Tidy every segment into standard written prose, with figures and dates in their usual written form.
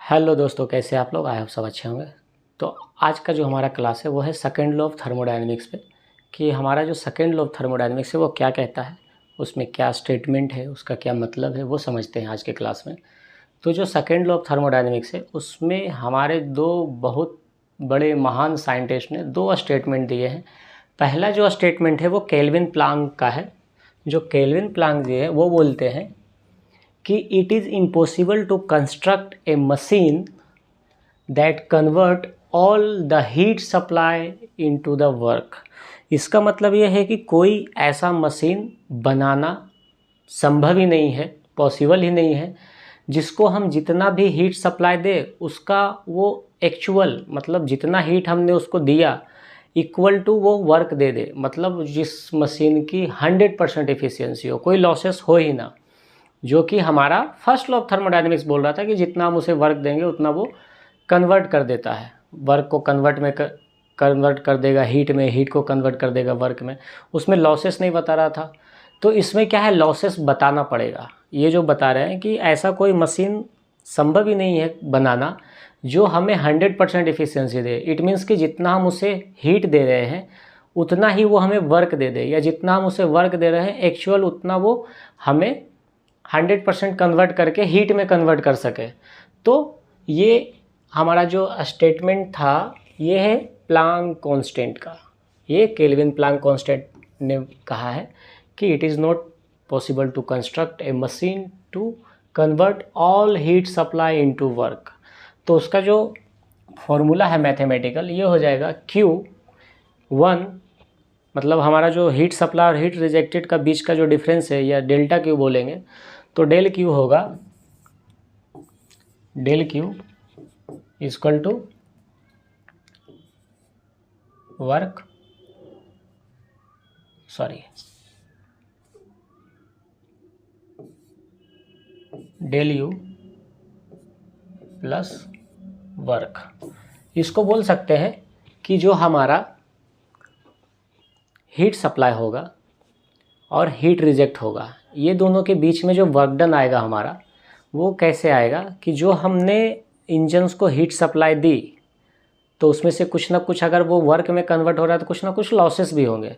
Hello दोस्तों, कैसे आप लोग? आए आप सब अच्छे होंगे। तो आज का जो हमारा क्लास है वो है सेकंड लॉ ऑफ थर्मोडायनेमिक्स पे, कि हमारा जो सेकंड लॉ ऑफ थर्मोडायनेमिक्स है वो क्या कहता है, उसमें क्या स्टेटमेंट है, उसका क्या मतलब है, वो समझते हैं आज के क्लास में। तो जो सेकंड लॉ ऑफ थर्मोडायनेमिक्स है उसमें हमारे दो बहुत बड़े महान साइंटिस्ट ने दो स्टेटमेंट दिए हैं। पहला जो स्टेटमेंट है वो केल्विन प्लांक का है। जो केल्विन प्लांक जी है वो बोलते हैं कि it is impossible to construct a machine that convert all the heat supply into the work. इसका मतलब ये है कि कोई ऐसा मशीन बनाना संभव ही नहीं है, पॉसिबल ही नहीं है, जिसको हम जितना भी हीट सप्लाई दे उसका वो एक्चुअल मतलब जितना हीट हमने उसको दिया इक्वल टू वो वर्क दे दे। मतलब जिस मशीन की 100% एफिशिएंसी हो, कोई लॉसेस हो ही ना। जो कि हमारा फर्स्ट लॉ ऑफ थर्मोडायनेमिक्स बोल रहा था कि जितना हम उसे वर्क देंगे उतना वो कन्वर्ट कर देता है, वर्क को कन्वर्ट कर देगा हीट में, हीट को कन्वर्ट कर देगा वर्क में। उसमें लॉसेस नहीं बता रहा था। तो इसमें क्या है, लॉसेस बताना पड़ेगा। ये जो बता रहे हैं कि ऐसा कोई मशीन संभव ही नहीं है बनाना जो हमें 100% एफिशिएंसी दे। इट मीन्स कि जितना हम उसे हीट दे रहे हैं उतना ही वो हमें वर्क दे दे, या जितना हम उसे वर्क दे रहे हैं एक्चुअल उतना वो हमें 100% कन्वर्ट करके हीट में कन्वर्ट कर सके। तो ये हमारा जो स्टेटमेंट था ये है प्लांक कांस्टेंट का। ये केल्विन प्लांक कांस्टेंट ने कहा है कि it is not possible to construct a machine to convert all heat supply into work. तो उसका जो फॉर्मूला है मैथमेटिकल ये हो जाएगा Q1, मतलब हमारा जो हीट सप्लाई और हीट रिजेक्टेड का बीच का जो डिफरेंस है या डेल्टा Q बोलेंगे, तो डेल Q होगा del Q equal to work del U plus work. इसको बोल सकते हैं कि जो हमारा हीट सप्लाई होगा और हीट रिजेक्ट होगा, ये दोनों के बीच में जो वर्क डन आएगा हमारा, वो कैसे आएगा कि जो हमने इंजन्स को हीट सप्लाई दी तो उसमें से कुछ ना कुछ अगर वो वर्क में कन्वर्ट हो रहा है तो कुछ ना कुछ लॉसेस भी होंगे।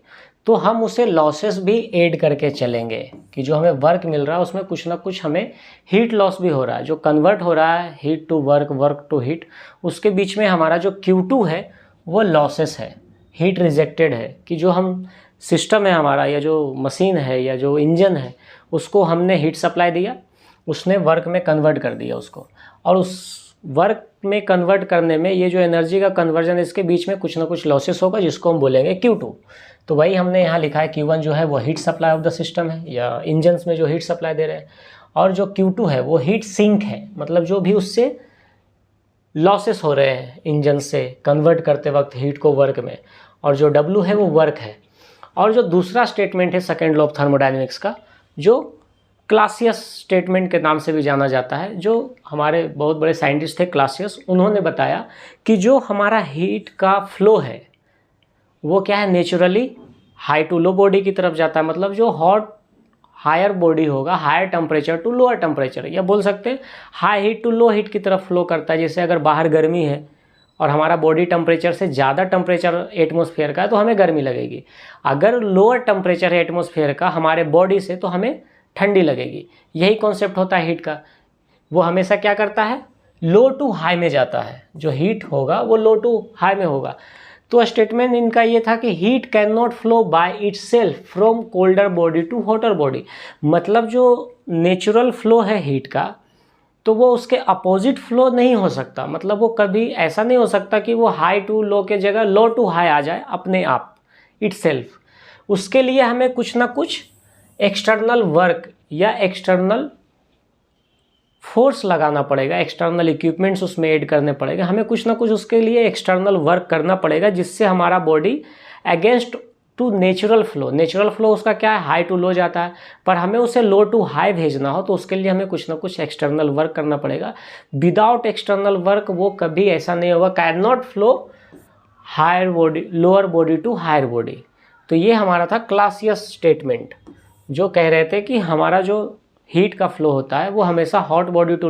तो हम उसे लॉसेस भी ऐड करके चलेंगे कि जो हमें वर्क मिल रहा है उसमें कुछ ना कुछ हमें हीट लॉस भी हो रहा है। जो कन्वर्ट हो रहा है heat to work, work to heat, उसके बीच में हमारा जो Q2 है वो लॉसेस है, हीट रिजेक्टेड है। कि जो हम सिस्टम है हमारा या जो मशीन है या जो इंजन है उसको हमने हीट सप्लाई दिया, उसने वर्क में कन्वर्ट कर दिया उसको, और उस वर्क में कन्वर्ट करने में ये जो एनर्जी का कन्वर्जन है इसके बीच में कुछ ना कुछ लॉसेस होगा जिसको हम बोलेंगे Q2। तो वही हमने यहाँ लिखा है Q1 जो है वो heat supply of the system है या इंजन्स में जो हीट सप्लाई दे रहे हैं, और जो Q2 है वो हीट सिंक है, मतलब जो भी उससे लॉसेस हो रहे हैं इंजन से कन्वर्ट करते वक्त हीट को वर्क में, और जो W है वो वर्क है। और जो दूसरा स्टेटमेंट है सेकेंड लॉ ऑफ थर्मोडायनेमिक्स का, जो क्लासियस स्टेटमेंट के नाम से भी जाना जाता है, जो हमारे बहुत बड़े साइंटिस्ट थे क्लासियस, उन्होंने बताया कि जो हमारा हीट का फ्लो है वो क्या है, naturally high to low body की तरफ जाता है। मतलब जो हॉट हायर बॉडी होगा higher temperature to lower temperature, या बोल सकते हैं high heat to low heat की तरफ फ्लो करता है। जैसे अगर बाहर गर्मी है और हमारा बॉडी टेम्परेचर से ज़्यादा टेम्परेचर एटमॉस्फेयर का है तो हमें गर्मी लगेगी। अगर लोअर टेम्परेचर है एटमॉस्फेयर का हमारे बॉडी से तो हमें ठंडी लगेगी। यही कॉन्सेप्ट होता है हीट का। वो हमेशा क्या करता है, लो टू हाई में जाता है। जो हीट होगा वो लो टू हाई में होगा। तो स्टेटमेंट इनका ये था कि heat can not flow by itself from colder body to hotter body. मतलब जो नेचुरल फ्लो है हीट का तो वो उसके अपोजिट फ्लो नहीं हो सकता। मतलब वो कभी ऐसा नहीं हो सकता कि वो हाई टू लो के जगह लो टू हाई आ जाए अपने आप इटसेल्फ। उसके लिए हमें कुछ ना कुछ एक्सटर्नल वर्क या एक्सटर्नल फोर्स लगाना पड़ेगा, एक्सटर्नल इक्विपमेंट्स उसमें ऐड करने पड़ेगा। हमें कुछ ना कुछ उसके लिए एक्सटर्नल वर्क करना पड़ेगा जिससे हमारा body against to natural flow, natural flow उसका क्या है, हाई टू लो जाता है, पर हमें उसे लो टू हाई भेजना हो तो उसके लिए हमें कुछ ना कुछ एक्सटर्नल वर्क करना पड़ेगा। विदाउट एक्सटर्नल वर्क वो कभी ऐसा नहीं होगा, can not flow higher body lower body to higher body. तो ये हमारा था क्लासियस स्टेटमेंट, जो कह रहे थे कि हमारा जो हीट का फ्लो होता है वो हमेशा hot body to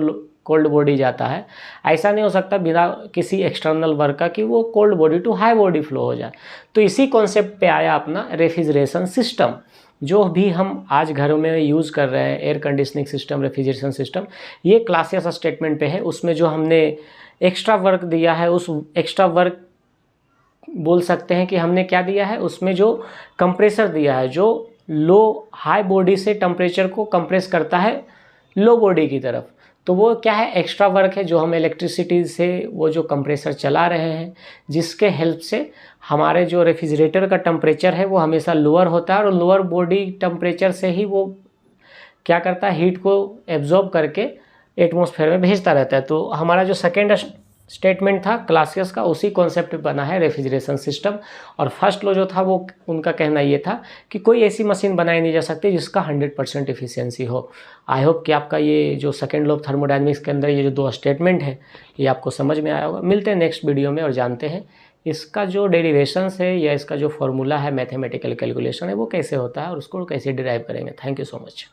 cold body जाता है, ऐसा नहीं हो सकता बिना किसी एक्सटर्नल वर्क का कि वो cold body to high body flow हो जाए। तो इसी कॉन्सेप्ट पे आया अपना रेफ्रिजरेशन सिस्टम, जो भी हम आज घरों में यूज़ कर रहे हैं, air conditioning system, refrigeration system, ये क्लासियस स्टेटमेंट पे है। उसमें जो हमने एक्स्ट्रा वर्क दिया है, उस एक्स्ट्रा वर्क बोल सकते हैं कि हमने क्या दिया है, उसमें जो कंप्रेसर दिया है, जो लो हाई बॉडी से टेम्परेचर को कंप्रेस करता है लो बॉडी की तरफ, तो वो क्या है, एक्स्ट्रा वर्क है जो हम इलेक्ट्रिसिटी से वो जो कंप्रेसर चला रहे हैं, जिसके हेल्प से हमारे जो रेफ्रिजरेटर का टेम्परेचर है वो हमेशा लोअर होता है, और लोअर बॉडी टेम्परेचर से ही वो क्या करता है, हीट को एब्जॉर्ब करके एटमॉस्फेयर में भेजता रहता है। तो हमारा जो सेकेंड स्टेटमेंट था क्लासियस का, उसी कॉन्सेप्ट पे बना है रेफ्रिजरेशन सिस्टम। और फर्स्ट लो जो था वो उनका कहना ये था कि कोई ऐसी मशीन बनाई नहीं जा सकती जिसका 100% एफिशिएंसी हो। आई होप कि आपका ये जो सेकेंड लॉ ऑफ थर्मोडायनेमिक्स के अंदर ये जो 2 स्टेटमेंट है ये आपको समझ में आया होगा। मिलते हैं नेक्स्ट वीडियो में और जानते हैं इसका जो डेरिवेशंस है या इसका जो फॉर्मूला है, मैथमेटिकल कैलकुलेशन है, वो कैसे होता है और उसको कैसे डिराइव करेंगे। Thank you so much.